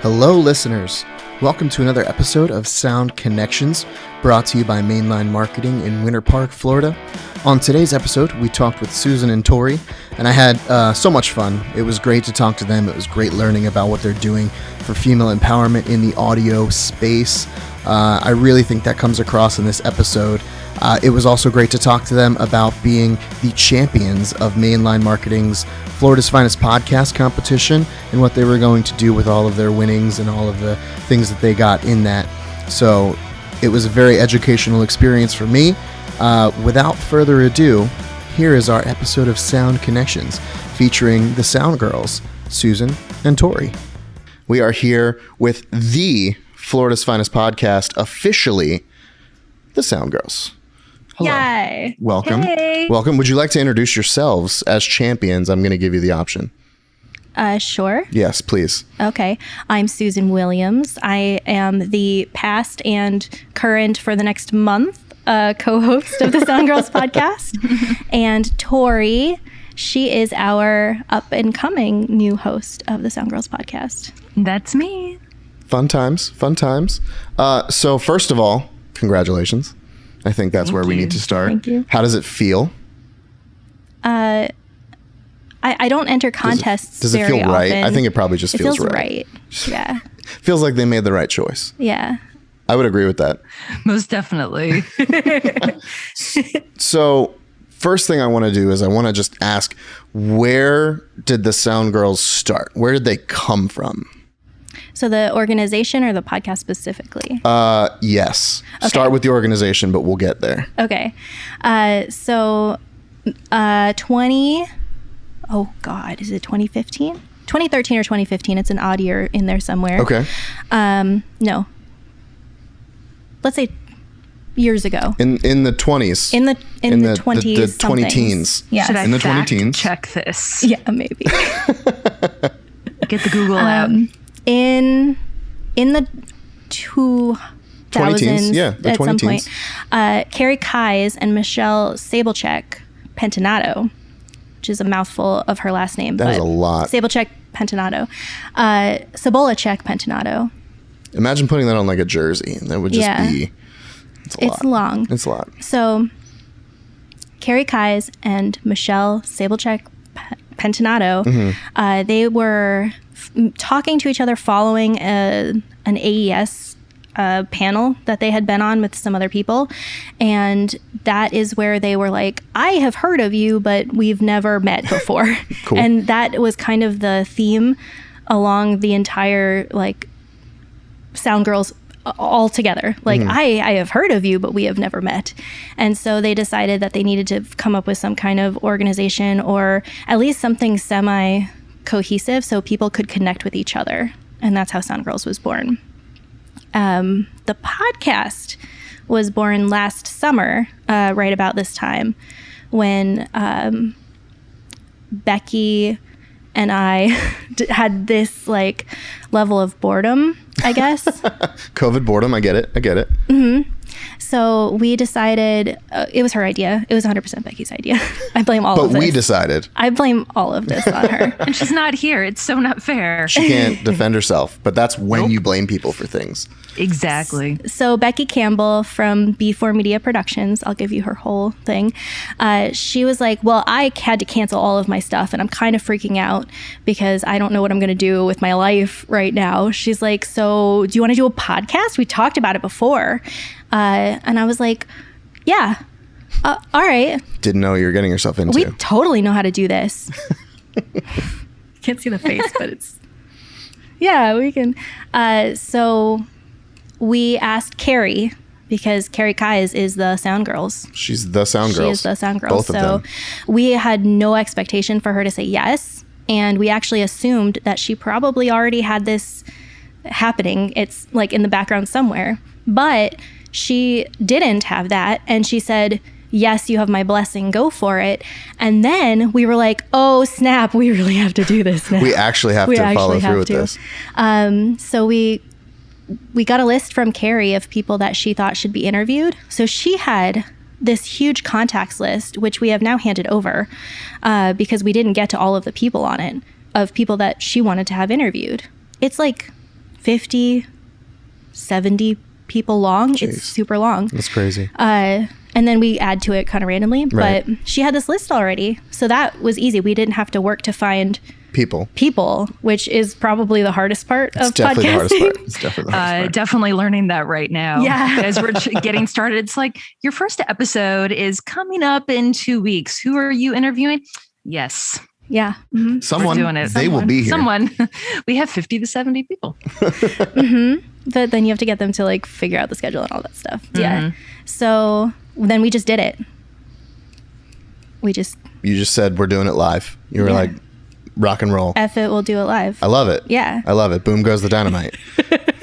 Hello, listeners. Welcome to another episode of Sound Connections, brought to you by Mainline Marketing in Winter Park, Florida. On today's episode, we talked with Susan and Tori, and I had so much fun. It was great to talk to them. It was great learning about what they're doing for female empowerment in the audio space. I really think that comes across in this episode. It was also great to talk to them about being the champions of Mainline Marketing's Florida's Finest Podcast competition and what they were going to do with all of their winnings and all of the things that they got in that. So it was a very educational experience for me. Without further ado, here is our episode of Sound Connections featuring the SoundGirls, Susan and Tori. We are here with the Florida's Finest Podcast, officially the SoundGirls. Hello. Yay. Welcome. Hey. Welcome. Would you like to introduce yourselves as champions? I'm going to give you the option. Sure. Yes, please. Okay. I'm Susan Williams. I am the past and current for the next month co-host of the SoundGirls podcast. And Tori, she is our up-and-coming new host of the SoundGirls podcast. That's me. Fun times. Fun times. So first of all, congratulations. I think that's where we need to start. Thank you. How does it feel? I don't enter contests Does it feel very right? often. I think it probably just feels right. right. Yeah. Feels like they made the right choice. Yeah. I would agree with that. Most definitely. So first thing I want to do is I want to just ask, where did the SoundGirls start? Where did they come from? So the organization or the podcast specifically? Yes. Okay. Start with the organization, but we'll get there. Okay. So is it 2015? 2013 or 2015. It's an odd year in there somewhere. Okay. No. Let's say years ago. In the 20s. In the 20s. The 20 teens. Yeah. Should I In the fact 20 teens. check this? Yeah, maybe. Get the Google app. In the 2000s, 20 teens, yeah, the at 20 some teens. point, Carrie Keyes and Michelle Sabelcheck Pentinato, which is a mouthful of her last name. That is a lot. Sabelcheck Pentinato. Sabolacek Pentinato. Imagine putting that on like a jersey. That would just be... It's a lot. It's long. It's a lot. So, Carrie Keyes and Michelle Sabelcheck Pentinato, they were talking to each other following an AES panel that they had been on with some other people. And that is where they were like, I have heard of you, but we've never met before. Cool. And that was kind of the theme along the entire like SoundGirls all together. Like, I have heard of you, but we have never met. And so they decided that they needed to come up with some kind of organization or at least something semi-cohesive so people could connect with each other. And that's how SoundGirls was born. The podcast was born last summer, right about this time, when Becky and I had this like level of boredom, I guess. COVID boredom. I get it. Mm-hmm. So we decided, it was her idea. It was 100% Becky's idea. I blame all of this. But we decided. I blame all of this on her. And she's not here. It's so not fair. She can't defend herself. But that's when Nope. you blame people for things. Exactly. So Becky Campbell from B4 Media Productions, I'll give you her whole thing. She was like, well, I had to cancel all of my stuff and I'm kind of freaking out because I don't know what I'm going to do with my life right now. She's like, so do you want to do a podcast? We talked about it before. And I was like, yeah, all right. Didn't know you were getting yourself into. We totally know how to do this. Can't see the face, but it's... Yeah, we can. So we asked Carrie, because Carrie Keyes is the SoundGirls. She's the SoundGirls. She is the SoundGirls. Both of them. We had no expectation for her to say yes. And we actually assumed that she probably already had this happening. It's like in the background somewhere. But she didn't have that. And she said, yes, you have my blessing, go for it. And then we were like, oh, snap, we really have to do this now. We actually have to follow through with this. So we got a list from Carrie of people that she thought should be interviewed. So she had this huge contacts list, which we have now handed over because we didn't get to all of the people on it, of people that she wanted to have interviewed. It's like 50, 70 people long. Jeez. It's super long. That's crazy. And then we add to it kind of randomly. Right. But she had this list already. So that was easy. We didn't have to work to find people, which is probably the hardest part of definitely podcasting. The hardest part. It's definitely the hardest part. Definitely learning that right now. Yeah. As we're getting started, it's like your first episode is coming up in 2 weeks. Who are you interviewing? Yes. Yeah. Mm-hmm. Someone, doing it. they will be here. Someone. We have 50 to 70 people. Mm-hmm. But then you have to get them to like figure out the schedule and all that stuff. Mm-hmm. Yeah. So then we just did it. You just said we're doing it live. You were like, rock and roll. F it, we'll do it live. I love it. Yeah. I love it. Boom goes the dynamite.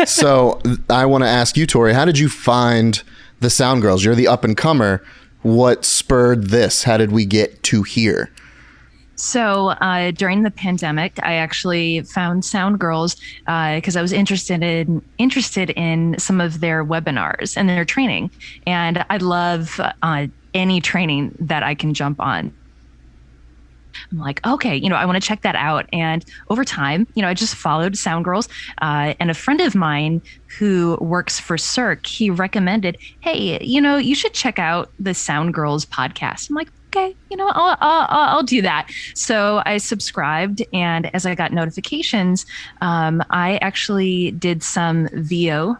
So I want to ask you, Tori, how did you find the SoundGirls? You're the up and comer. What spurred this? How did we get to here? So during the pandemic, I actually found SoundGirls because I was interested in some of their webinars and their training. And I love any training that I can jump on. I'm like, okay, I want to check that out. And over time, I just followed SoundGirls. And a friend of mine who works for Cirque, he recommended, hey, you should check out the SoundGirls podcast. I'm like, okay, I'll do that. So I subscribed, and as I got notifications, I actually did some VO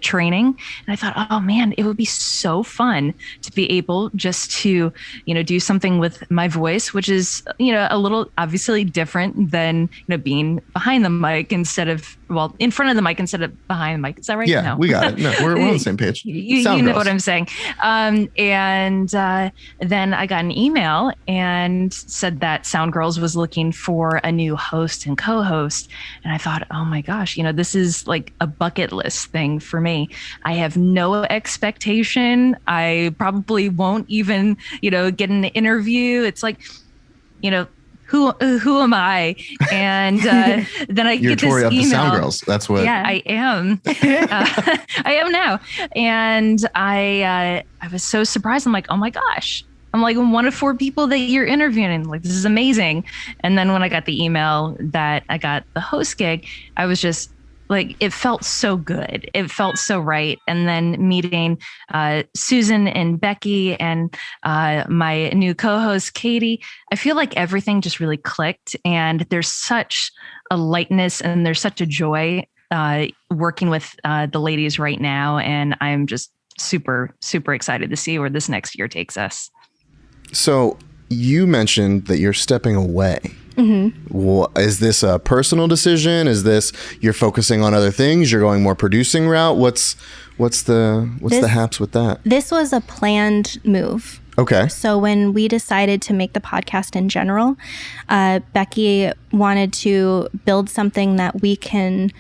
training, and I thought, oh man, it would be so fun to be able just to, do something with my voice, which is, a little obviously different than, being behind the mic in front of the mic instead of behind the mic. Is that right? Yeah, No. We got it. No, we're on the same page. You know what I'm saying. And then I got an email and said that SoundGirls was looking for a new host and co-host. And I thought, oh my gosh, this is like a bucket list thing for me. I have no expectation. I probably won't even, get an interview. It's like, who am I? And then I You're get Tori this of the email. SoundGirls. That's what. Yeah, I am. I am now. And I was so surprised. I'm like, oh my gosh. I'm like one of 4 people that you're interviewing. Like, this is amazing. And then when I got the email that I got the host gig, I was just like, it felt so good. It felt so right. And then meeting Susan and Becky and my new co-host, Katie, I feel like everything just really clicked. And there's such a lightness and there's such a joy working with the ladies right now. And I'm just super, super excited to see where this next year takes us. So you mentioned that you're stepping away. Mm-hmm. Is this a personal decision? Is this you're focusing on other things? You're going more producing route? What's the haps with that? This was a planned move. Okay. So when we decided to make the podcast in general, Becky wanted to build something that we can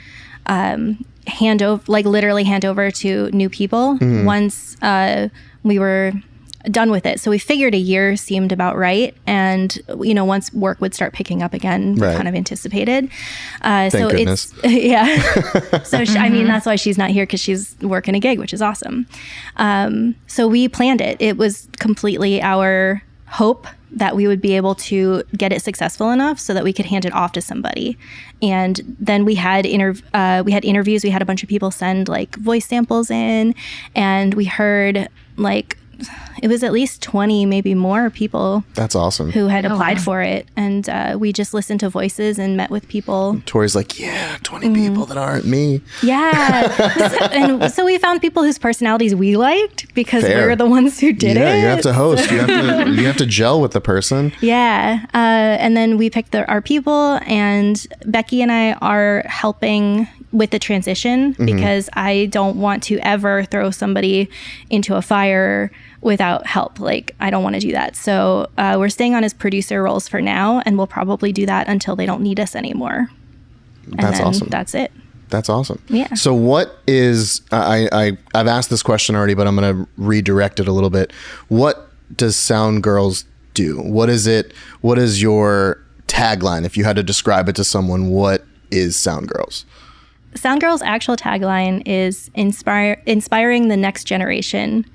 hand over to new people once we were done with it. So we figured a year seemed about right. And, once work would start picking up again, right. kind of anticipated. Thank goodness. Yeah. So, that's why she's not here, because she's working a gig, which is awesome. So we planned it. It was completely our hope that we would be able to get it successful enough so that we could hand it off to somebody. And then we had interviews. We had a bunch of people send like voice samples in, and we heard like, it was at least 20, maybe more people. That's awesome. Who had applied for it. And we just listened to voices and met with people. Tori's like, 20 people that aren't me. Yeah. And so we found people whose personalities we liked, because Fair. we're the ones who did it. Yeah, you have to host. You have to gel with the person. Yeah. And then we picked our people, and Becky and I are helping with the transition, because I don't want to ever throw somebody into a fire without help. Like, I don't want to do that. So we're staying on as producer roles for now, and we'll probably do that until they don't need us anymore. That's awesome. That's it. That's awesome. Yeah. So what is, I've asked this question already, but I'm going to redirect it a little bit. What does SoundGirls do? What is it? What is your tagline? If you had to describe it to someone, what is SoundGirls? SoundGirls' actual tagline is inspiring the next generation.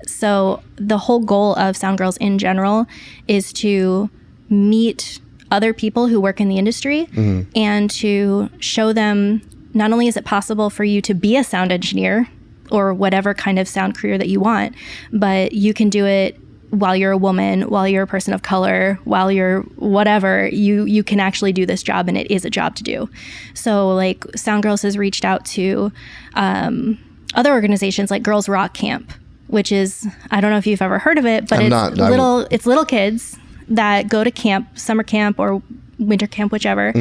So the whole goal of SoundGirls in general is to meet other people who work in the industry and to show them not only is it possible for you to be a sound engineer or whatever kind of sound career that you want, but you can do it while you're a woman, while you're a person of color, while you're whatever, you can actually do this job, and it is a job to do. So like SoundGirls has reached out to other organizations like Girls Rock Camp, which is, I don't know if you've ever heard of it, but it's little kids that go to camp, summer camp or winter camp, whichever,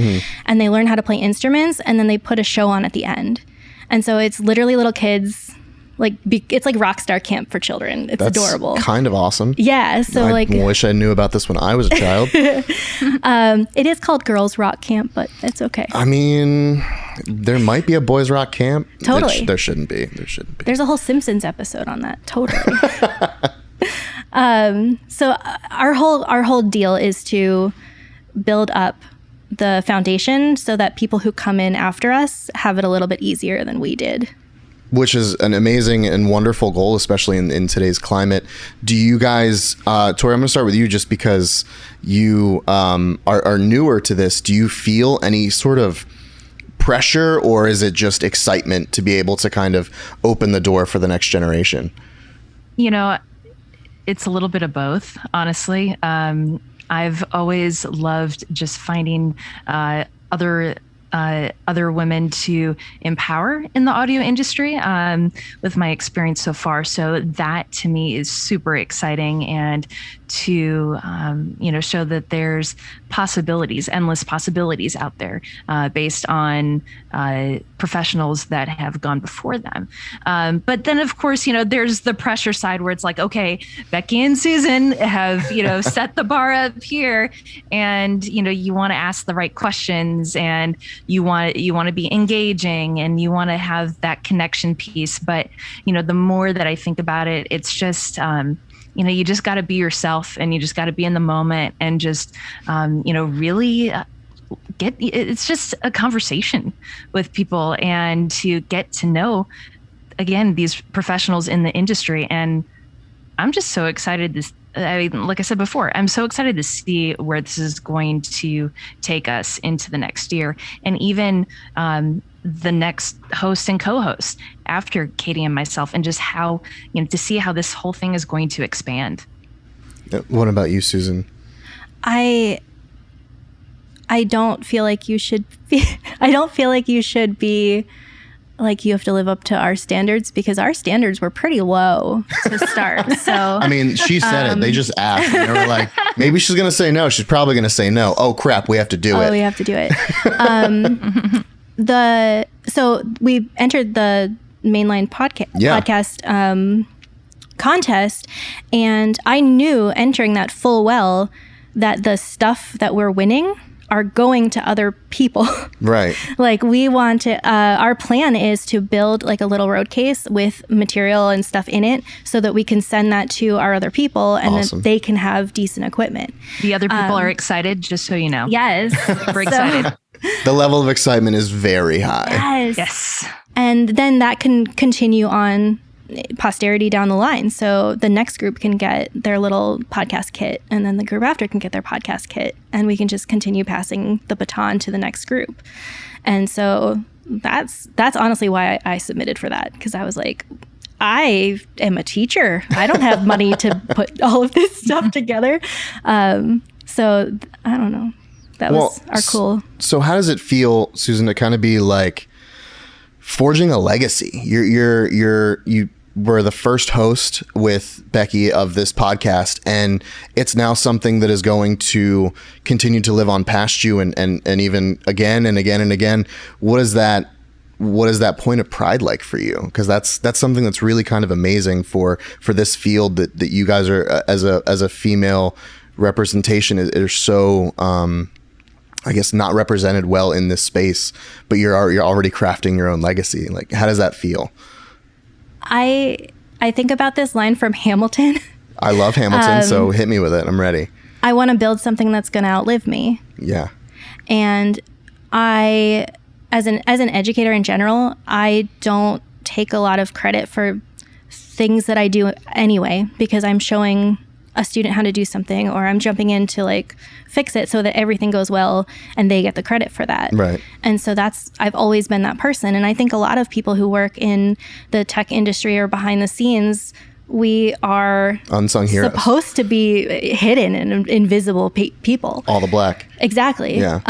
and they learn how to play instruments, and then they put a show on at the end. And so it's literally little kids, it's like rock star camp for children. It's adorable. Kind of awesome. Yeah. So I wish I knew about this when I was a child. It is called Girls Rock Camp, but it's okay. I mean, there might be a boys rock camp. Totally. There shouldn't be. There's a whole Simpsons episode on that. Totally. So our whole deal is to build up the foundation so that people who come in after us have it a little bit easier than we did. Which is an amazing and wonderful goal, especially in today's climate. Do you guys, Tori, I'm going to start with you just because you are newer to this. Do you feel any sort of pressure, or is it just excitement to be able to kind of open the door for the next generation? It's a little bit of both, honestly. I've always loved just finding other women to empower in the audio industry with my experience so far. So that to me is super exciting, and to show that there's endless possibilities out there based on professionals that have gone before them. But then of course, there's the pressure side where it's like, okay, Becky and Susan have, set the bar up here, and, you want to ask the right questions, and you want to be engaging, and you want to have that connection piece. But, the more that I think about it, it's just, you just got to be yourself, and you just got to be in the moment, and just, really it's just a conversation with people, and to get to know, again, these professionals in the industry. And I'm just so excited like I said before, I'm so excited to see where this is going to take us into the next year, and even the next host and co-host after Katie and myself, and just how, to see how this whole thing is going to expand. What about you, Susan? I don't feel like you should be, like you have to live up to our standards, because our standards were pretty low to start. So I mean, she said it. They just asked. And they were like, maybe she's going to say no. She's probably going to say no. Oh crap, we have to do it. We have to do it. So we entered the mainline podcast contest, and I knew entering that full well that the stuff that we're winning are going to other people. Right. Like we want to, our plan is to build like a little road case with material and stuff in it so that we can send that to our other people, and Awesome. that they can have decent equipment. The other people are excited, just so you know. Yes. We're excited. The level of excitement is very high. Yes. And then that can continue on posterity down the line. So the next group can get their little podcast kit, and then the group after can get their podcast kit, and we can just continue passing the baton to the next group. And so that's honestly why I submitted for that, because I was like, I am a teacher. I don't have money to put all of this stuff together. So I don't know. That was our cool. So how does it feel, Susan, to kind of be like forging a legacy? You were the first host with Becky of this podcast, and it's now something that is going to continue to live on past you and even again and again and again. What is that point of pride like for you? Because that's something that's really kind of amazing for this field that you guys are, as a female representation, are so I guess not represented well in this space, but you're already crafting your own legacy. Like, how does that feel? I think about this line from Hamilton. I love Hamilton, so hit me with it. I'm ready. I want to build something that's going to outlive me. Yeah. And I, as an educator in general, I don't take a lot of credit for things that I do anyway, because I'm showing a student how to do something, or I'm jumping in to like fix it so that everything goes well and they get the credit for that. Right. And so I've always been that person. And I think a lot of people who work in the tech industry or behind the scenes, we are unsung heroes, supposed to be hidden and invisible people. All the black. Exactly. Yeah.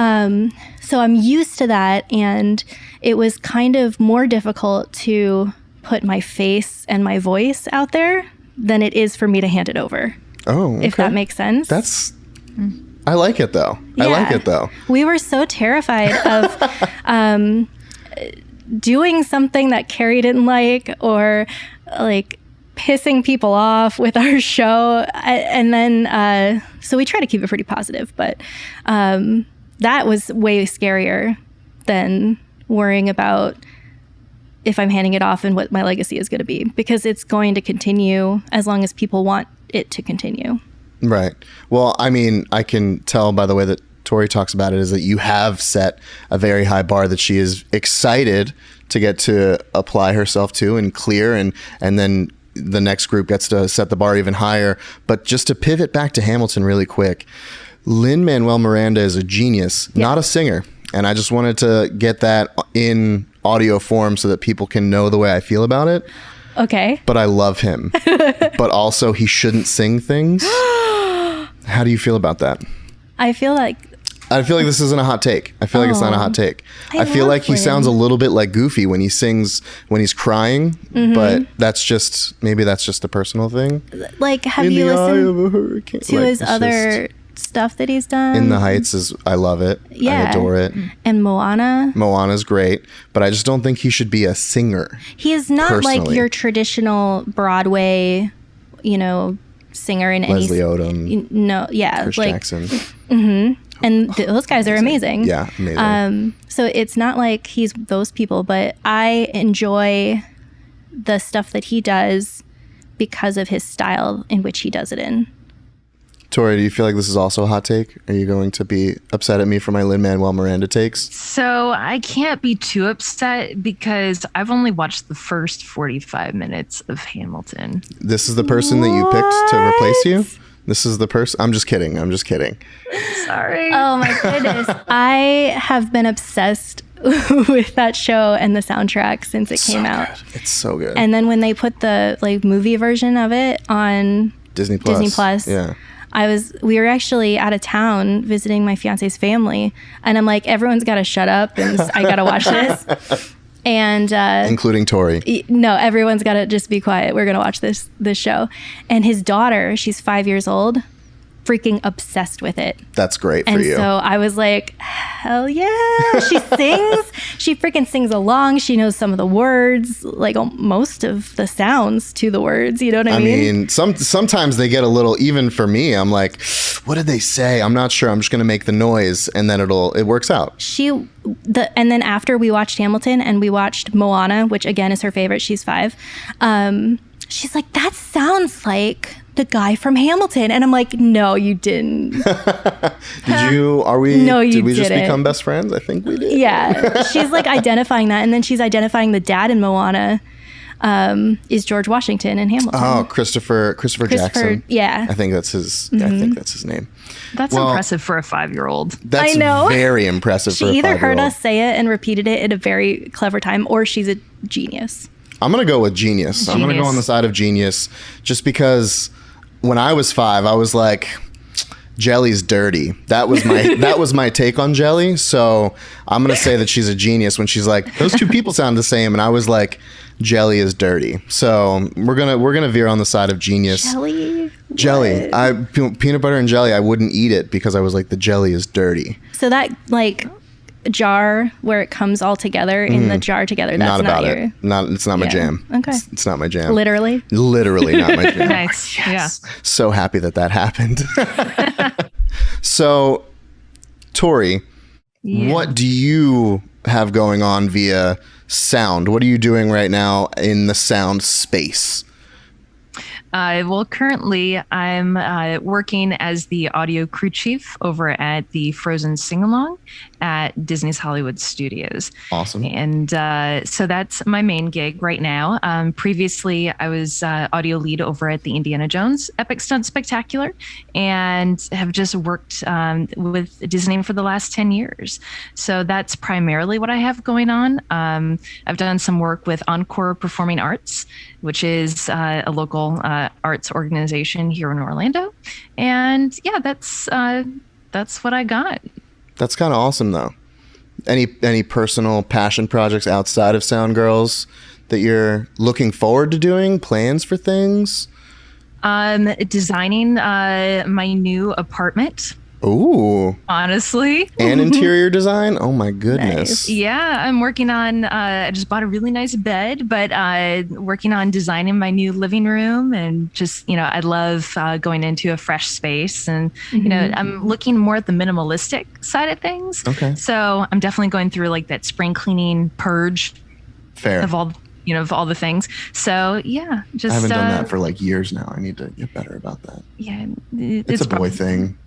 So I'm used to that. And it was kind of more difficult to put my face and my voice out there than it is for me to hand it over. Oh, okay. If that makes sense. I like it though. Yeah. I like it though. We were so terrified of doing something that Carrie didn't like, or like pissing people off with our show. And then, so we try to keep it pretty positive, but that was way scarier than worrying about if I'm handing it off and what my legacy is going to be, because it's going to continue as long as people want it to continue. Right. Well, I mean, I can tell by the way that Tori talks about it is that you have set a very high bar that she is excited to get to apply herself to and clear, and then the next group gets to set the bar even higher. But just to pivot back to Hamilton really quick, Lin-Manuel Miranda is a genius, not a singer. And I just wanted to get that in audio form so that people can know the way I feel about it. Okay. But I love him. But also he shouldn't sing things. How do you feel about that? I feel like this isn't a hot take. I feel like it's not a hot take. I feel like he sounds a little bit like Goofy when he sings, when he's crying, but maybe that's just a personal thing. Like, have In you the eye of a listened hurricane. to Like, his it's other stuff that he's done? In the Heights I love it. Yeah. I adore it. And Moana. Moana's great, but I just don't think he should be a singer. He is not personally. like your traditional Broadway, singer in Leslie Odom. No, yeah. Chris like, Jackson. Mm-hmm. And those guys are amazing. Yeah, amazing. So it's not like he's those people, but I enjoy the stuff that he does because of his style in which he does it in. Tori, do you feel like this is also a hot take? Are you going to be upset at me for my Lin-Manuel Miranda takes? So I can't be too upset because I've only watched the first 45 minutes of Hamilton. This is the person that you picked to replace you? This is the person? I'm just kidding. Sorry. Oh my goodness. I have been obsessed with that show and the soundtrack since it came out. Good. It's so good. And then when they put the movie version of it on Disney Plus. Yeah. We were actually out of town visiting my fiance's family, and I'm like, everyone's got to shut up and I got to watch this. And including Tori. No, everyone's got to just be quiet. We're going to watch this show. And his daughter, she's 5 years old, freaking obsessed with it. That's great for you. And so I was like, hell yeah. She sings. She freaking sings along. She knows some of the words, like most of the sounds to the words. You know what I mean? I mean, sometimes they get a little, even for me, I'm like, what did they say? I'm not sure. I'm just going to make the noise and then it works out. And then after we watched Hamilton and we watched Moana, which again is her favorite, she's 5. She's like, that sounds like the guy from Hamilton. And I'm like, no, you didn't. Did we just become best friends? I think we did. Yeah. She's like identifying that. And then she's identifying the dad in Moana is George Washington in Hamilton. Oh, Christopher Jackson. Yeah. I think that's his name. That's impressive for a 5-year-old. That's I know. very impressive for a 5-year-old. She either heard us say it and repeated it at a very clever time, or she's a genius. I'm going to go with genius. I'm going to go on the side of genius just because when I was 5, I was like, Jelly's dirty. That was my take on Jelly. So I'm going to say that she's a genius when she's like, those two people sound the same. And I was like, Jelly is dirty. So we're going to veer on the side of genius. Jelly. Peanut butter and jelly, I wouldn't eat it because I was like, the jelly is dirty. So that jar where it comes all together in the jar together, that's it's not my jam. Okay. It's not my jam. Literally not my jam. Nice. Yes. Yeah. So happy that happened. So Tori, what do you have going on via sound? What are you doing right now in the sound space? Well, currently I'm working as the audio crew chief over at the Frozen Sing-Along. at Disney's Hollywood Studios. Awesome. And so that's my main gig right now. Previously, I was audio lead over at the Indiana Jones Epic Stunt Spectacular, and have just worked with Disney for the last 10 years. So that's primarily what I have going on. I've done some work with Encore Performing Arts, which is a local arts organization here in Orlando. And yeah, that's what I got. That's kind of awesome, though. Any personal passion projects outside of SoundGirls that you're looking forward to doing? Plans for things? Designing my new apartment. Ooh. Honestly. And interior design? Oh my goodness. Nice. Yeah, I'm working on, I just bought a really nice bed, but working on designing my new living room, and just, I love going into a fresh space, and, I'm looking more at the minimalistic side of things. Okay. So I'm definitely going through like that spring cleaning purge. Fair. Of all the things. So yeah, just I haven't done that for like years now. I need to get better about that. Yeah, it's a boy thing.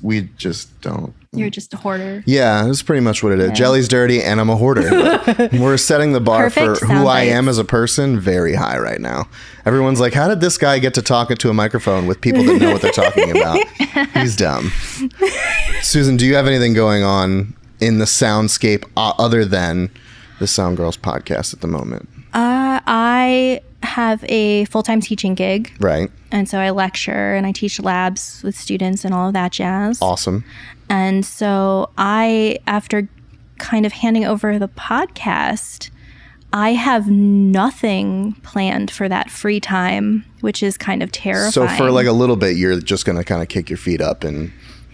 We just don't. You're just a hoarder. Yeah, that's pretty much what it is. Yeah. Jelly's dirty and I'm a hoarder. We're setting the bar for who I am as a person very high right now. Everyone's like, how did this guy get to talk into a microphone with people that know what they're talking about? He's dumb. Susan, do you have anything going on in the soundscape other than the SoundGirls podcast at the moment? I have a full-time teaching gig. Right. And so I lecture and I teach labs with students and all of that jazz. Awesome. And so after kind of handing over the podcast, I have nothing planned for that free time, which is kind of terrifying. So for like a little bit, you're just going to kind of kick your feet up and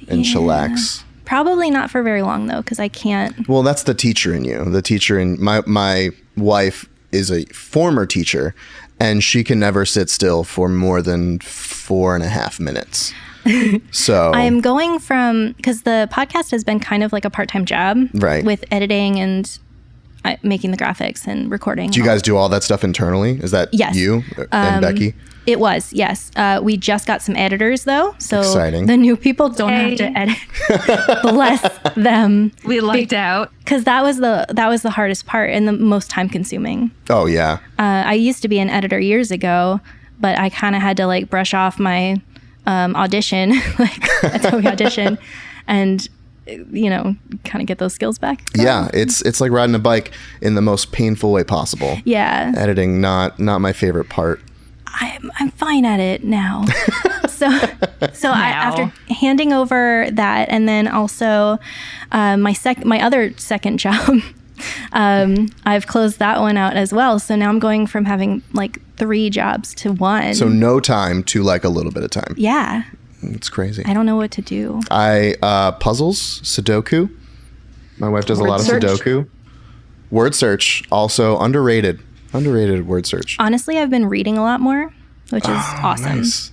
chillax. Probably not for very long, though, because I can't. Well, that's the teacher in you. The teacher in my wife is a former teacher, and she can never sit still for more than 4.5 minutes. So I am going from, because the podcast has been kind of like a part-time job, right, with editing and making the graphics and recording. Do you guys do all that stuff internally? Is that you and Becky? It was, yes. We just got some editors, though, so exciting. The new people don't have to edit. Bless them. We lucked out, because that was the hardest part and the most time consuming. Oh yeah. I used to be an editor years ago, but I kind of had to like brush off my audition, like Adobe Audition, and kind of get those skills back. Yeah, it's like riding a bike in the most painful way possible. Yeah. Editing, not my favorite part. I'm fine at it now. So after handing over that, and then also my other second job, I've closed that one out as well. So now I'm going from having like 3 jobs to 1. So no time to like a little bit of time. Yeah. It's crazy. I don't know what to do. Puzzles, Sudoku. My wife does a lot of Sudoku. Word search, also underrated word search. Honestly, I've been reading a lot more, which is awesome. Nice.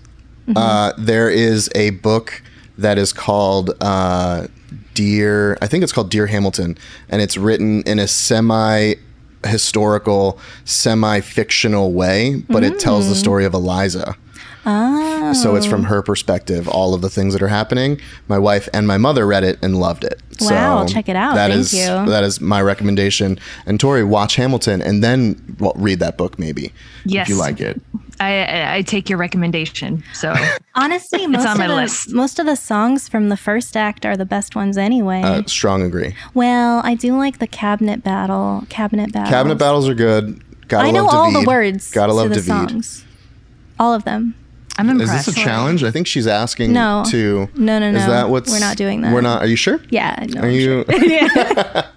There is a book that is called I think it's called Dear Hamilton, and it's written in a semi-historical, semi-fictional way, but it tells the story of Eliza. Oh. So it's from her perspective, all of the things that are happening. My wife and my mother read it and loved it. Wow, so I'll check it out. Thank you. That is my recommendation. And Tori, watch Hamilton and then read that book maybe. Yes. If you like it. I take your recommendation. So honestly, most of the songs from the first act are the best ones anyway. Strong agree. Well, I do like the cabinet battles. Cabinet battles are good. I know all the words. Gotta love the David. Songs. All of them. I'm impressed. Is this a challenge? I think she's asking No. to... No. Is that what's... We're not doing that. We're not... Are you sure? Yeah. No, are you... Sure. Yeah.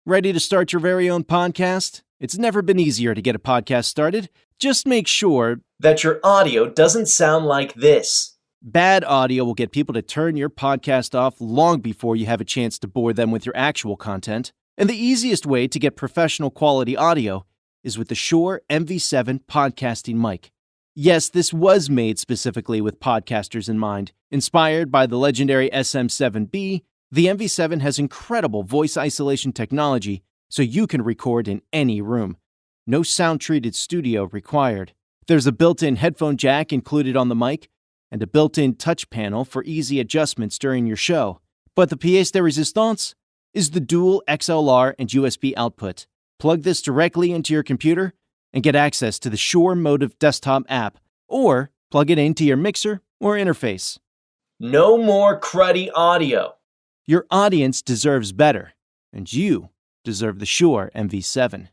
Ready to start your very own podcast? It's never been easier to get a podcast started. Just make sure that your audio doesn't sound like this. Bad audio will get people to turn your podcast off long before you have a chance to bore them with your actual content. And the easiest way to get professional quality audio is with the Shure Mv7 Podcasting Mic. Yes, this was made specifically with podcasters in mind. Inspired by the legendary SM7B, the MV7 has incredible voice isolation technology, so you can record in any room. No sound-treated studio required. There's a built-in headphone jack included on the mic, and a built-in touch panel for easy adjustments during your show. But the pièce de résistance? is the dual XLR and USB output. Plug this directly into your computer and get access to the Shure Mv7 desktop app, or plug it into your mixer or interface. No more cruddy audio. Your audience deserves better, and you deserve the Shure Mv7.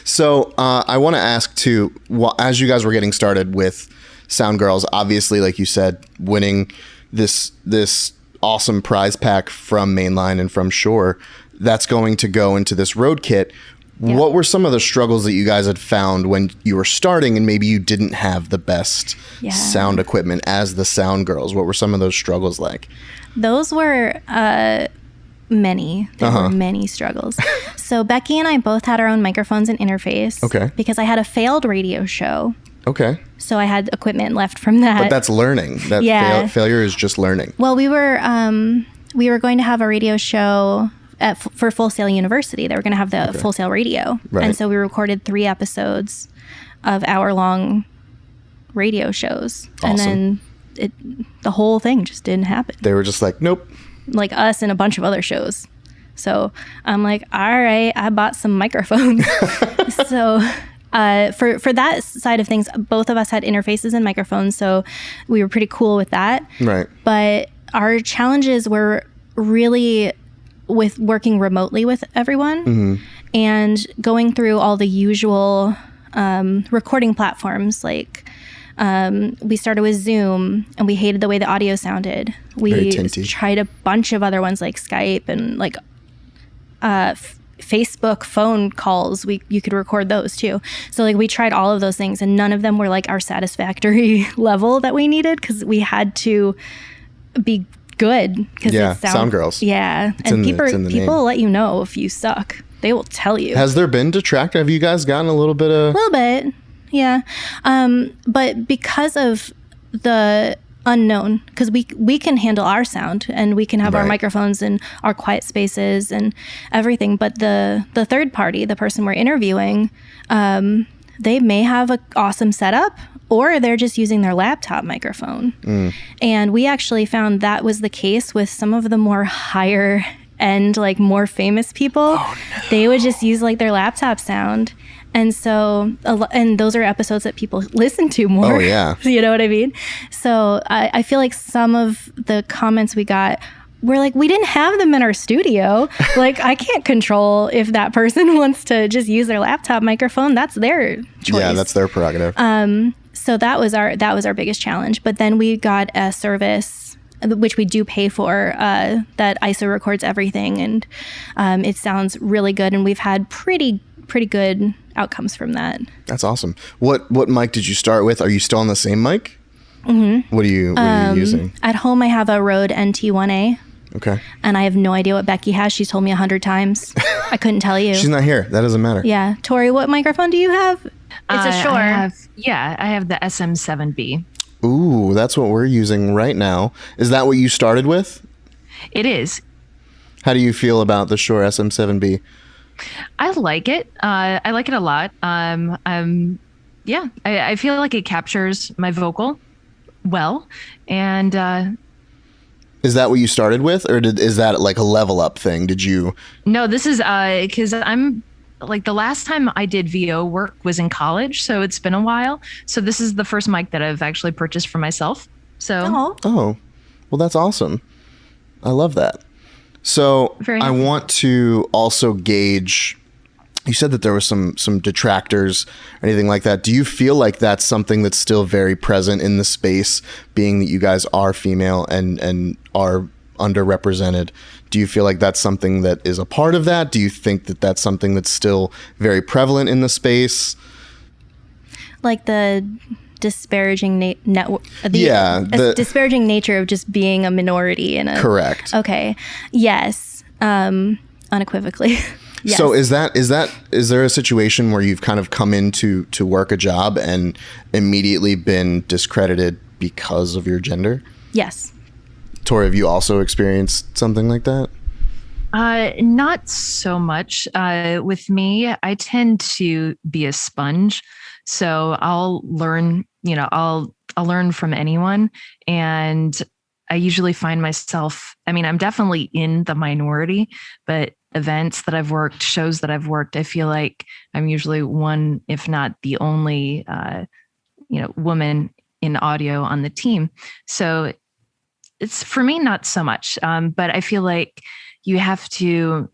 So I want to ask too, as you guys were getting started with SoundGirls, obviously, like you said, winning this awesome prize pack from Mainline and from Shure, that's going to go into this road kit. Yeah. What were some of the struggles that you guys had found when you were starting and maybe you didn't have the best sound equipment as the SoundGirls? What were some of those struggles like? Those were many. There were many struggles. So Becky and I both had our own microphones and interface. Okay. Because I had a failed radio show. Okay. So I had equipment left from that. But that's learning. That failure is just learning. Well, we were going to have a radio show for Full Sail University. They were going to have the Full Sail radio. Right. And so we recorded 3 episodes of hour-long radio shows. Awesome. And then the whole thing just didn't happen. They were just like, nope. Like us and a bunch of other shows. So I'm like, all right, I bought some microphones. So for that side of things, both of us had interfaces and microphones, so we were pretty cool with that. Right. But our challenges were really with working remotely with everyone and going through all the usual recording platforms. Like we started with Zoom and we hated the way the audio sounded. We tried a bunch of other ones like Skype and like Facebook phone calls. You could record those too. So like we tried all of those things and none of them were like our satisfactory level that we needed because we had to be good. SoundGirls. Yeah. And people let you know if you suck. They will tell you. Has there been detractor? Have you guys gotten a little bit of... A little bit. Yeah. But because of the unknown, because we can handle our sound and we can have our microphones and our quiet spaces and everything. But the third party, the person we're interviewing, they may have an awesome setup or they're just using their laptop microphone. And we actually found that was the case with some of the more higher end, like more famous people. Oh, no. They would just use like their laptop sound. And so, and those are episodes that people listen to more. Oh, yeah. You know what I mean? So I feel like some of the comments we got were like, we didn't have them in our studio. Like, I can't control if that person wants to just use their laptop microphone. That's their choice. Yeah, that's their prerogative. So that was our biggest challenge. But then we got a service, which we do pay for, that ISO records everything. And it sounds really good. And we've had pretty good outcomes from that. That's awesome. What mic did you start with? Are you still on the same mic? Mm-hmm. What are you using? At home, I have a Rode NT1A. Okay. And I have no idea what Becky has. She's told me 100 times. I couldn't tell you. She's not here. That doesn't matter. Yeah. Tori, what microphone do you have? It's a Shure. I have the SM7B. Ooh, that's what we're using right now. Is that what you started with? It is. How do you feel about the Shure SM7B? I like it. I like it a lot. I feel like it captures my vocal well. And is that what you started with, or is that like a level up thing? Did you? No, this is because I'm like the last time I did VO work was in college, so it's been a while. So this is the first mic that I've actually purchased for myself. So well, that's awesome. I love that. So I want to also gauge, you said that there were some detractors or anything like that. Do you feel like that's something that's still very present in the space, being that you guys are female and are underrepresented? Do you feel like that's something that is a part of that? Do you think that that's something that's still very prevalent in the space? Like the disparaging disparaging nature of just being a minority in a... Correct. Okay. Yes. Unequivocally. Yes. So is there a situation where you've kind of come in to work a job and immediately been discredited because of your gender? Yes. Tori, have you also experienced something like that? Not so much. With me, I tend to be a sponge. So I'll learn, I'll learn from anyone. And I usually find myself, I mean, I'm definitely in the minority, but events that I've worked, shows that I've worked, I feel like I'm usually one, if not the only, woman in audio on the team. So it's, for me, not so much. But I feel like you have to,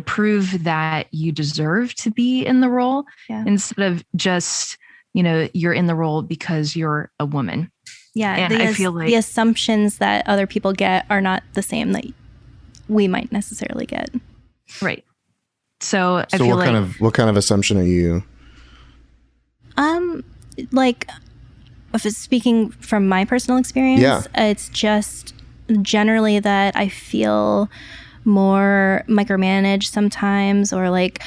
prove that you deserve to be in the role instead of just, you're in the role because you're a woman. Yeah. And I feel like the assumptions that other people get are not the same that we might necessarily get. Right. So I feel what kind of assumption are you? Like, if it's speaking from my personal experience, it's just generally that I feel more micromanaged sometimes, or like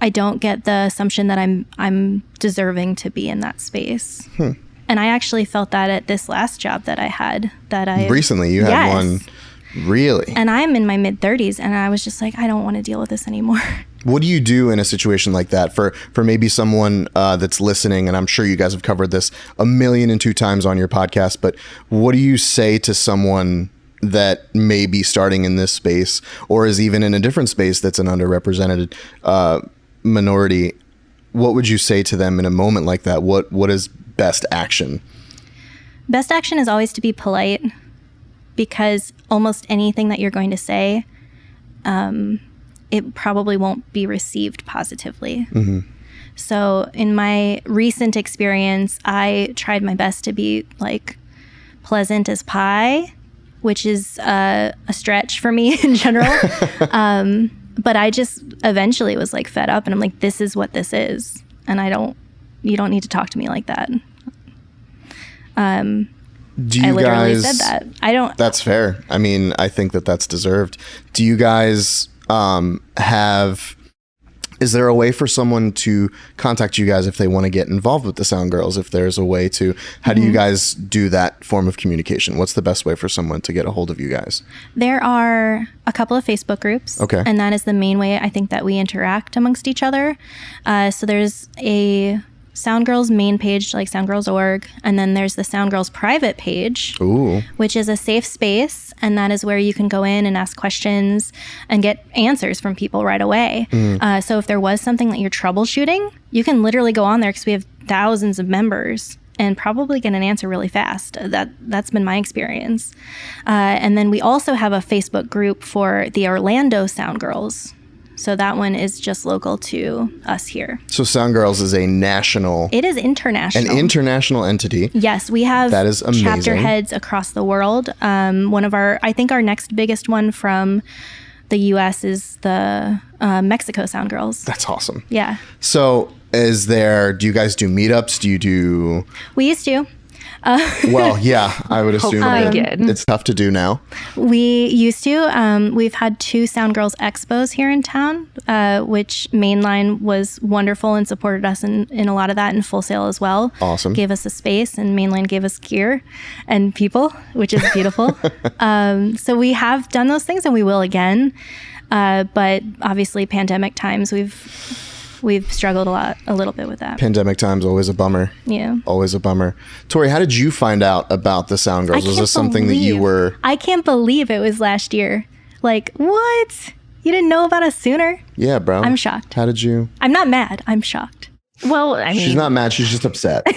I don't get the assumption that I'm deserving to be in that space. And I actually felt that at this last job that I had. Recently, you had one. Really? And I'm in my mid-30s, and I was just like, I don't want to deal with this anymore. What do you do in a situation like that for maybe someone that's listening? And I'm sure you guys have covered this 1,002 times on your podcast, but what do you say to someone that may be starting in this space, or is even in a different space that's an underrepresented minority? What would you say to them in a moment like that? What is best action? Best action is always to be polite, because almost anything that you're going to say, it probably won't be received positively. Mm-hmm. So in my recent experience, I tried my best to be like pleasant as pie, which is a stretch for me in general. But I just eventually was like fed up, and I'm like, this is what this is. And you don't need to talk to me like that. Do you I literally guys, said that. That's fair. I mean, I think that's deserved. Do you guys is there a way for someone to contact you guys if they want to get involved with the SoundGirls? If there's a way to, how do you guys do that form of communication? What's the best way for someone to get a hold of you guys? There are a couple of Facebook groups. Okay. And that is the main way I think that we interact amongst each other. So there's a SoundGirls main page, like SoundGirls.org, and then there's the SoundGirls private page, which is a safe space, and that is where you can go in and ask questions and get answers from people right away. So if there was something that you're troubleshooting, you can literally go on there, because we have thousands of members, and probably get an answer really fast. That's been my experience. And then we also have a Facebook group for the Orlando SoundGirls. So that one is just local to us here. So SoundGirls is a national... It is international. An international entity. Yes, we have that is amazing. Chapter heads across the world. I think our next biggest one from the U.S. is the Mexico SoundGirls. That's awesome. Yeah. So do you guys do meetups? We used to. Well, yeah, I would assume it's tough to do now. We used to. We've had 2 SoundGirls expos here in town, which Mainline was wonderful and supported us in a lot of that, and Full Sail as well. Awesome. Gave us a space, and Mainline gave us gear and people, which is beautiful. So we have done those things, and we will again. But obviously, pandemic times, we've struggled a little bit with that. Pandemic times, always a bummer. Yeah. Always a bummer. Tori, how did you find out about the SoundGirls? Was this something that you were... I can't believe it was last year. Like, what? You didn't know about us sooner? Yeah, bro. I'm shocked. How did you... I'm not mad. I'm shocked. Well, I mean... She's not mad. She's just upset. Such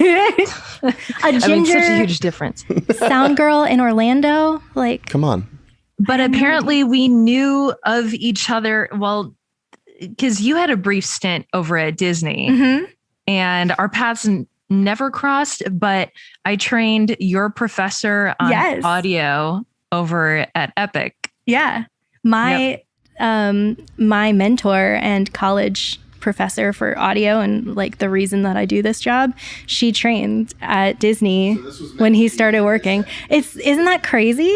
a huge difference. SoundGirl in Orlando? Like... Come on. But apparently we knew of each other... Well... Because you had a brief stint over at Disney, and our paths never crossed, but I trained your professor on audio over at Epic. Yeah. My mentor and college professor for audio, and like the reason that I do this job, she trained at Disney when he started working. Isn't that crazy?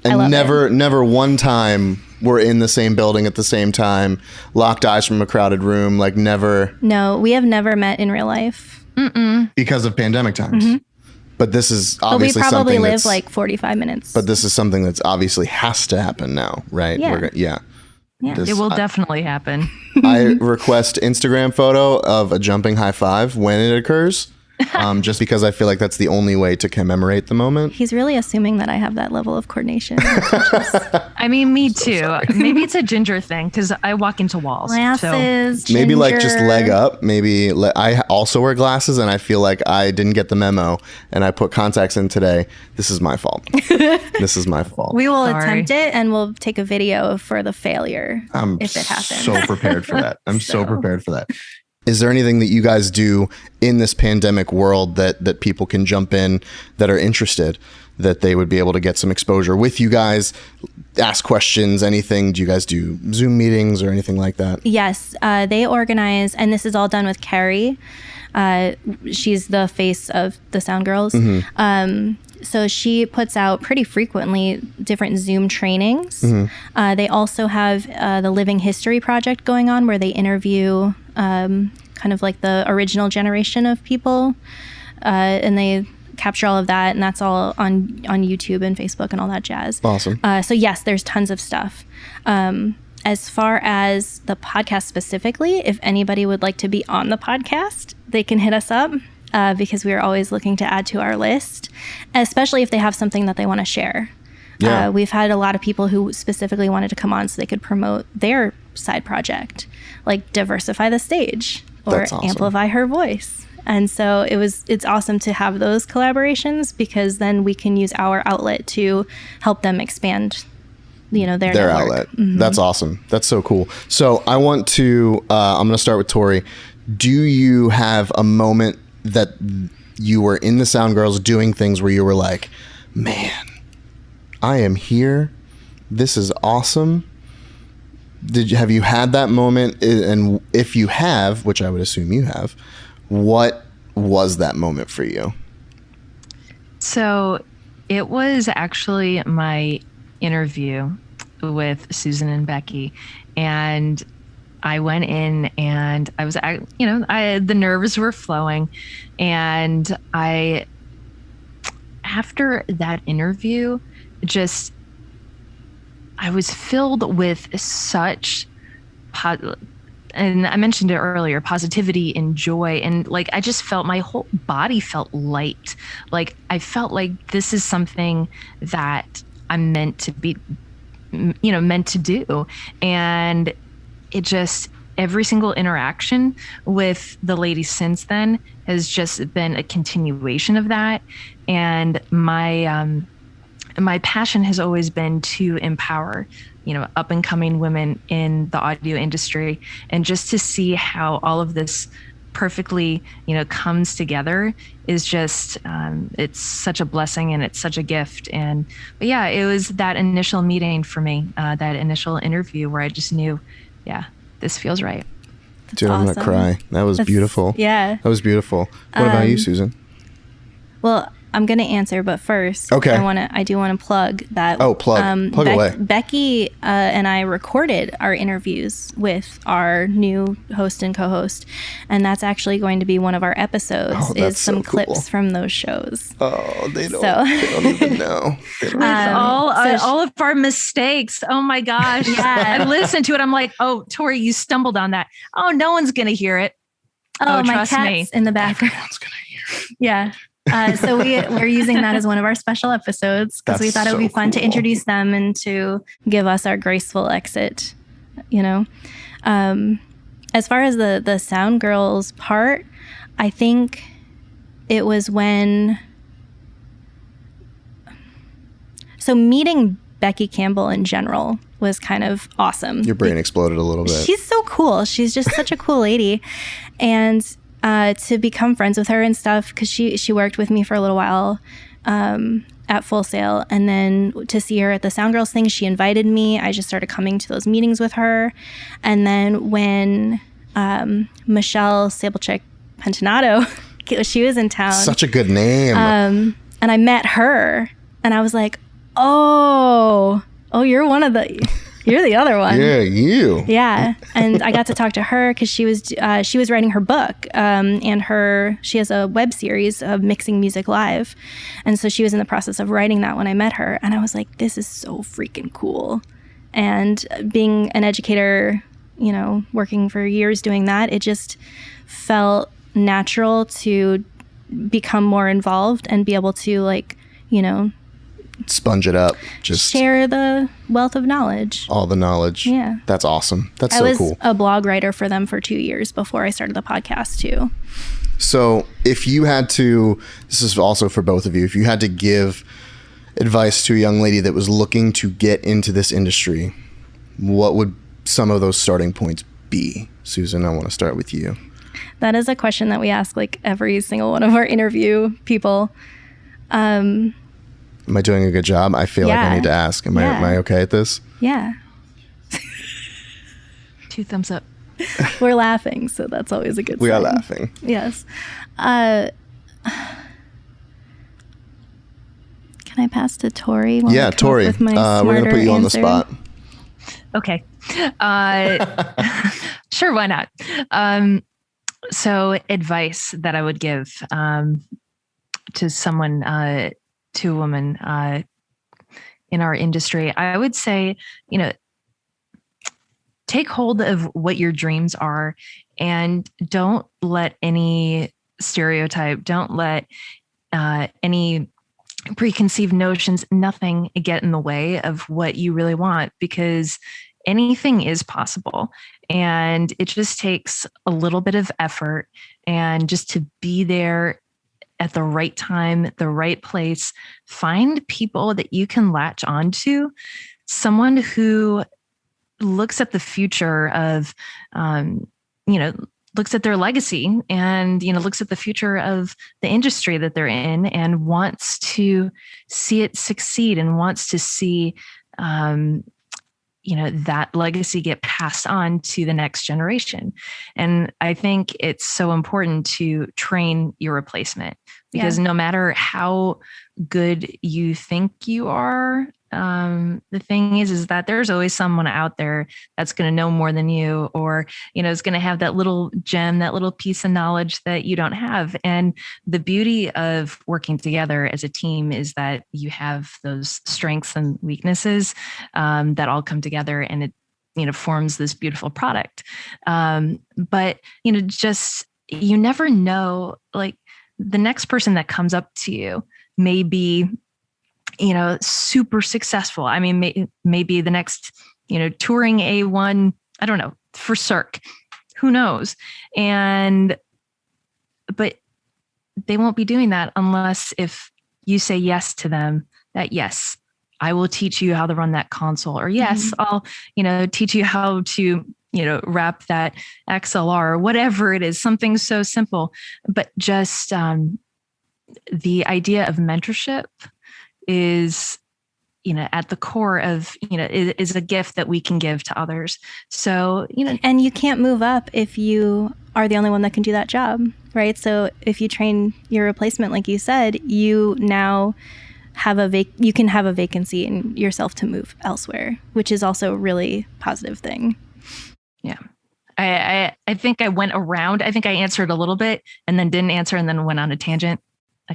And never one time we're in the same building at the same time, locked eyes from a crowded room, like never. No, we have never met in real life. Because of pandemic times. But this is obviously something we probably live like 45 minutes. But this is something that's obviously has to happen now, right? Yeah. It will definitely happen. I request Instagram photo of a jumping high five when it occurs. just because I feel like that's the only way to commemorate the moment. He's really assuming that I have that level of coordination. I mean, me too. Maybe it's a ginger thing because I walk into walls. Glasses, Maybe like ginger. just leg up. Maybe I also wear glasses and I feel like I didn't get the memo and I put contacts in today. This is my fault. This is my fault. We will attempt it and we'll take a video for the failure if it happens. So prepared for that. I'm so prepared for that. Is there anything that you guys do in this pandemic world that people can jump in that are interested, that they would be able to get some exposure with you guys, ask questions, anything? Do you guys do Zoom meetings or anything like that? Yes, they organize, and this is all done with Carrie. She's the face of the SoundGirls. Mm-hmm. So she puts out pretty frequently different Zoom trainings. Mm-hmm. They also have the Living History Project going on where they interview kind of like the original generation of people, and they capture all of that, and that's all on YouTube and Facebook and all that jazz. Awesome. So yes, there's tons of stuff. As far as the podcast specifically, if anybody would like to be on the podcast, they can hit us up because we are always looking to add to our list, especially if they have something that they want to share. Yeah. We've had a lot of people who specifically wanted to come on so they could promote their side project, like diversify the stage or awesome. Amplify her voice. And so it's awesome to have those collaborations because then we can use our outlet to help them expand, their network. Outlet. Mm-hmm. That's awesome. That's so cool. So I want to, I'm going to start with Tori. Do you have a moment that you were in the SoundGirls doing things where you were like, man, I am here. This is awesome. Have you had that moment? And if you have, which I would assume you have, what was that moment for you? So it was actually my interview with Susan and Becky, and I went in and I was, the nerves were flowing, and after that interview, I was filled with such and I mentioned it earlier, positivity and joy. And like, I just felt my whole body felt light. Like I felt like this is something that I'm meant to be, meant to do. And it just, every single interaction with the ladies since then has just been a continuation of that. And my passion has always been to empower, up and coming women in the audio industry, and just to see how all of this perfectly, comes together is just, it's such a blessing and it's such a gift. But yeah, it was that initial meeting for me, that initial interview where I just knew, yeah, this feels right. That's Dude, I'm awesome. gonna cry. That was beautiful. Yeah. That was beautiful. What about you, Susan? Well, I'm going to answer, but first, okay. I do want to plug that. Oh, plug away. Becky and I recorded our interviews with our new host and co-host, and that's actually going to be one of our episodes. Is some clips from those shows. Oh, they don't even know. All of our mistakes. Oh my gosh! Yeah, I listened to it. I'm like, oh, Tori, you stumbled on that. Oh, no one's going to hear it. Oh, my trust cat's me. in the background. Everyone's gonna hear it. Yeah. So we're using that as one of our special episodes because we thought it would be fun to introduce them and to give us our graceful exit, As far as the SoundGirls part, I think it was when... So meeting Becky Campbell in general was kind of awesome. Your brain exploded a little bit. She's so cool. She's just such a cool lady. And... to become friends with her and stuff, because she worked with me for a little while at Full Sail, and then to see her at the SoundGirls thing, she invited me. I just started coming to those meetings with her, and then when Michelle Sablechick Pentanato, she was in town. Such a good name. And I met her, and I was like, oh, you're one of the... You're the other one. Yeah, you. Yeah, and I got to talk to her because she was writing her book, and she has a web series of mixing music live, and so she was in the process of writing that when I met her, and I was like, this is so freaking cool. And being an educator, working for years doing that, it just felt natural to become more involved and be able to, like, you know, sponge it up, just share the wealth of knowledge. All the knowledge. Yeah. That's awesome. That's I so was cool. a blog writer for them for 2 years before I started the podcast too. So if you had to, this is also for both of you, if you had to give advice to a young lady that was looking to get into this industry, what would some of those starting points be? Susan, I want to start with you. That is a question that we ask like every single one of our interview people. Am I doing a good job? I feel like I need to ask. Am I okay at this? Yeah. 2 thumbs up. We're laughing, so that's always a good sign. We are laughing. Yes. Can I pass to Tori? Yeah, Tori. We're going to put you on the spot. Okay. Sure, why not? So advice that I would give to someone, to a woman in our industry, I would say, you know, take hold of what your dreams are and don't let any stereotype, don't let any preconceived notions, nothing get in the way of what you really want, because anything is possible. And it just takes a little bit of effort and just to be there at the right time, the right place. Find people that you can latch onto, someone who looks at the future of, looks at their legacy and, looks at the future of the industry that they're in and wants to see it succeed and wants to see, that legacy get passed on to the next generation. And I think it's so important to train your replacement, because no matter how good you think you are, the thing is that there's always someone out there that's going to know more than you, or, is going to have that little gem, that little piece of knowledge that you don't have. And the beauty of working together as a team is that you have those strengths and weaknesses that all come together, and it forms this beautiful product. But, you never know, like the next person that comes up to you may be, super successful. I mean, maybe the next, touring A1, I don't know, for Cirque, who knows? But they won't be doing that unless if you say yes to them, that yes, I will teach you how to run that console, or yes, I'll, teach you how to, wrap that XLR, or whatever it is, something so simple. But just the idea of mentorship is, at the core of, is a gift that we can give to others. So, and you can't move up if you are the only one that can do that job, right? So if you train your replacement, like you said, you now have you can have a vacancy in yourself to move elsewhere, which is also a really positive thing. Yeah. I think I went around. I think I answered a little bit and then didn't answer and then went on a tangent. I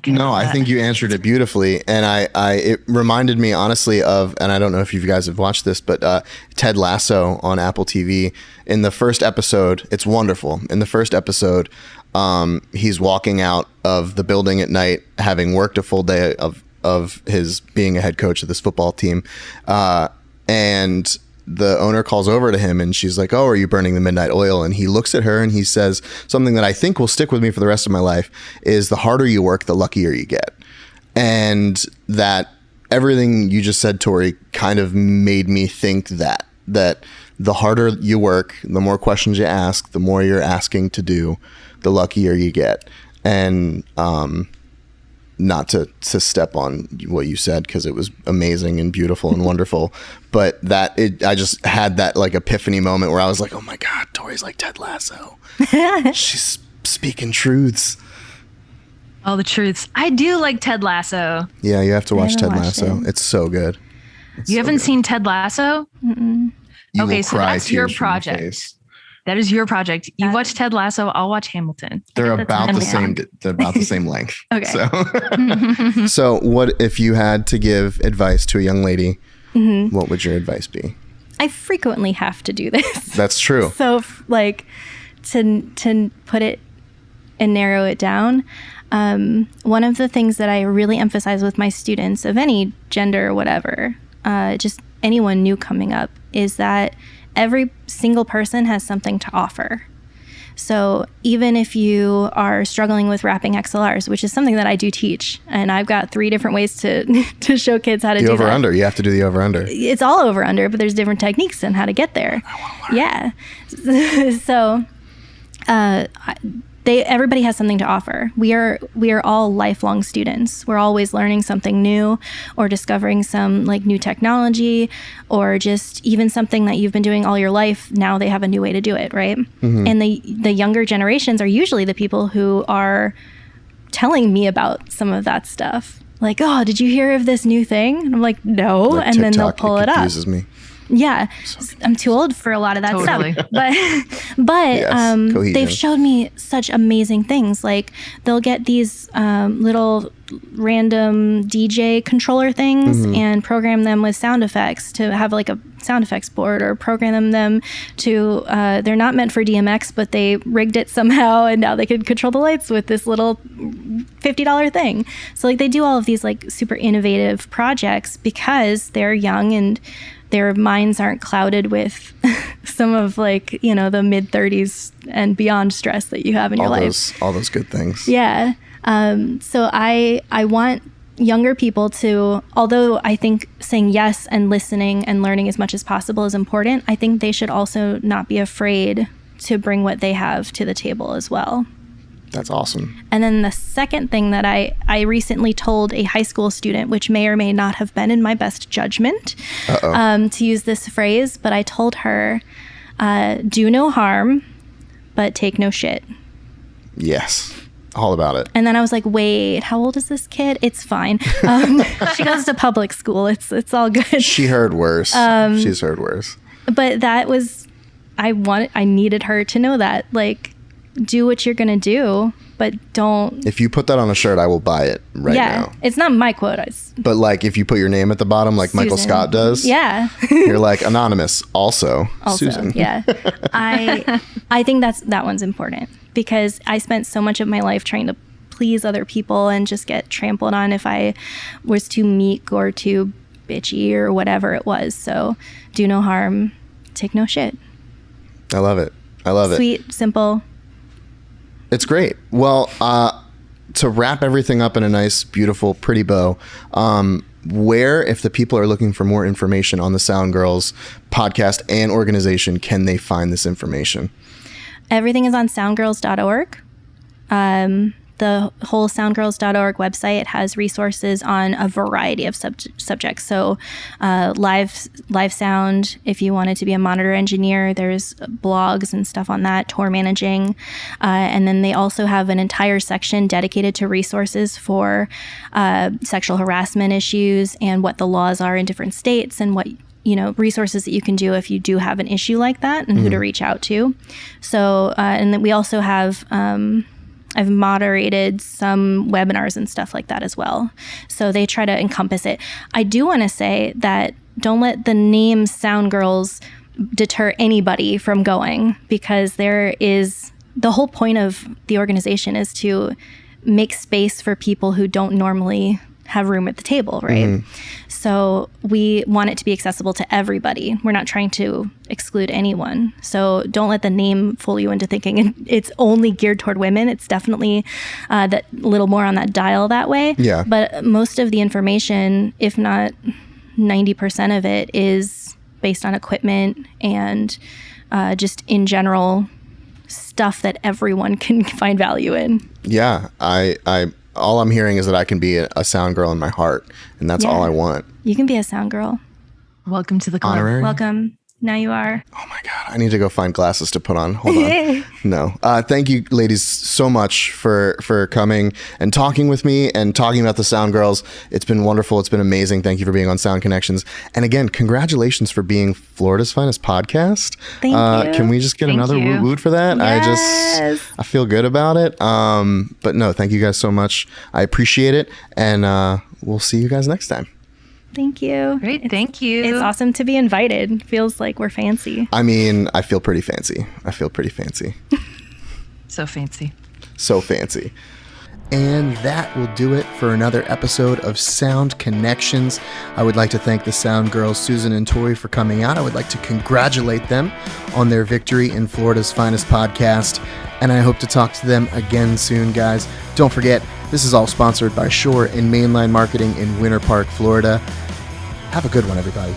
think you answered it beautifully. And it reminded me honestly of, and I don't know if you guys have watched this, but Ted Lasso on Apple TV. In the first episode, it's wonderful. In the first episode, he's walking out of the building at night, having worked a full day of his being a head coach of this football team. And the owner calls over to him and she's like, "Oh, are you burning the midnight oil?" And he looks at her and he says something that I think will stick with me for the rest of my life, is the harder you work, the luckier you get. And that everything you just said, Tori, kind of made me think that the harder you work, the more questions you ask, the more you're asking to do, the luckier you get. And not to step on what you said, because it was amazing and beautiful and wonderful, but I just had that like epiphany moment where I was like, oh my God, Tori's like Ted Lasso. She's speaking truths. All the truths. I do like Ted Lasso. Yeah, you have to watch Ted Lasso. It's so good. You haven't seen Ted Lasso? Mm-mm. Okay, so that's your project. That is your project. You watch Ted Lasso. I'll watch Hamilton. They're about the same. They're about the same length. Okay. So what if you had to give advice to a young lady? What would your advice be? I frequently have to do this. That's true. So like to put it and narrow it down, one of the things that I really emphasize with my students of any gender or whatever, just anyone new coming up, is that every single person has something to offer. So even if you are struggling with wrapping XLRs, which is something that I do teach, and I've got 3 different ways to show kids how to do that. The over-under, you have to do the over-under. It's all over-under, but there's different techniques on how to get there. Yeah. So everybody has something to offer. We are all lifelong students. We're always learning something new, or discovering some like new technology, or just even something that you've been doing all your life. Now they have a new way to do it, right? Mm-hmm. And the younger generations are usually the people who are telling me about some of that stuff. Like, oh, did you hear of this new thing? And I'm like, no. Like and TikTok, then they'll pull it up. Confuses me. Yeah, I'm too old for a lot of that Totally. stuff. But Yes, they've showed me such amazing things. Like they'll get these little random DJ controller things and program them with sound effects to have like a sound effects board, or program them to, they're not meant for DMX, but they rigged it somehow, and now they can control the lights with this little $50 thing. So like they do all of these like super innovative projects because they're young and their minds aren't clouded with some of like, you know, the mid 30s and beyond stress that you have in your life. All those good things. Yeah. So I want younger people to, although I think saying yes and listening and learning as much as possible is important, I think they should also not be afraid to bring what they have to the table as well. That's awesome. And then the second thing that I recently told a high school student, which may or may not have been in my best judgment, to use this phrase, but I told her, do no harm, but take no shit. Yes. All about it. And then I was like, wait, how old is this kid? It's fine. She goes to public school. It's all good. She heard worse. She's heard worse. But that was, I needed her to know that, like, do what you're gonna do, but don't. If you put that on a shirt, I will buy it now. Yeah, it's not my quote. But like, if you put your name at the bottom, like Susan. Michael Scott does, yeah, you're like anonymous. Also Susan. Yeah, I think that one's important, because I spent so much of my life trying to please other people and just get trampled on if I was too meek or too bitchy or whatever it was. So do no harm, take no shit. I love it. I love it. Sweet, simple. It's great. Well, to wrap everything up in a nice, beautiful, pretty bow, where, if the people are looking for more information on the SoundGirls podcast and organization, can they find this information? Everything is on soundgirls.org. The whole soundgirls.org website has resources on a variety of subjects. So live sound, if you wanted to be a monitor engineer, there's blogs and stuff on that, tour managing. And then they also have an entire section dedicated to resources for sexual harassment issues and what the laws are in different states, and what, you know, resources that you can do if you do have an issue like that, and who to reach out to. So, and then we also have, I've moderated some webinars and stuff like that as well. So they try to encompass it. I do want to say that don't let the name SoundGirls deter anybody from going, because there is, the whole point of the organization is to make space for people who don't normally have room at the table, right? So we want it to be accessible to everybody. We're not trying to exclude anyone. So don't let the name fool you into thinking it's only geared toward women. It's definitely that little more on that dial that way. Yeah. But most of the information, if not 90% of it, is based on equipment and just in general stuff that everyone can find value in. Yeah, I all I'm hearing is that I can be a sound girl in my heart, and that's all I want. You can be a sound girl. Welcome to the club. Honorary? Welcome. Now you are. Oh my God, I need to go find glasses to put on. Hold on. No. Thank you, ladies, so much for coming and talking with me and talking about the SoundGirls. It's been wonderful. It's been amazing. Thank you for being on Sound Connections. And again, congratulations for being Florida's finest podcast. Thank you. Can we just get another woot woot for that? Yes. I feel good about it. But no, thank you guys so much. I appreciate it. And we'll see you guys next time. Thank you. Great. Thank you. It's awesome to be invited. Feels like we're fancy. I mean, I feel pretty fancy. So fancy. So fancy. And that will do it for another episode of Sound Connections. I would like to thank the SoundGirls, Susan and Tori, for coming out. I would like to congratulate them on their victory in Florida's finest podcast. And I hope to talk to them again soon, guys. Don't forget, this is all sponsored by Shure and Mainline Marketing in Winter Park, Florida. Have a good one, everybody.